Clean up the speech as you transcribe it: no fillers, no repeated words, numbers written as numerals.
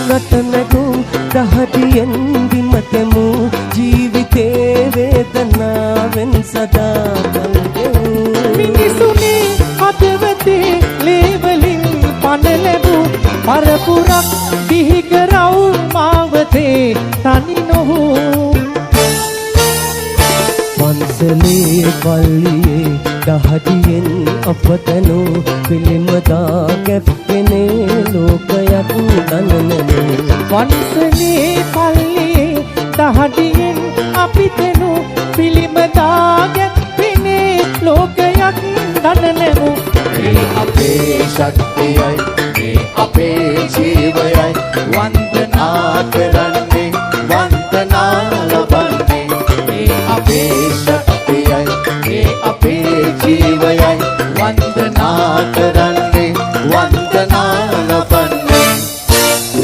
නටනගුම් දහදියෙන් බිමතෙමු ජීවිතේ වේදනාවෙන් සදා කල්ගෙමු මිනිසුනේ හදවතේ ලේවලින් පණ ලැබූ පරපුරක් බිහි කරව් මාවතේ තනි නොහූ පන්සලේ පල්ලියේ දහදියෙන් අපතනු පිළිමදා ගැප්පෙනේ ලෝකයක් දනනනේ පන්සලේ පල්ලියේ දහදියෙන් අපිටනු පිළිමදා ගැප්පෙනේ ලෝකයක් දනනමු මේ අපේ ශක්තියයි මේ අපේ ජීවයයි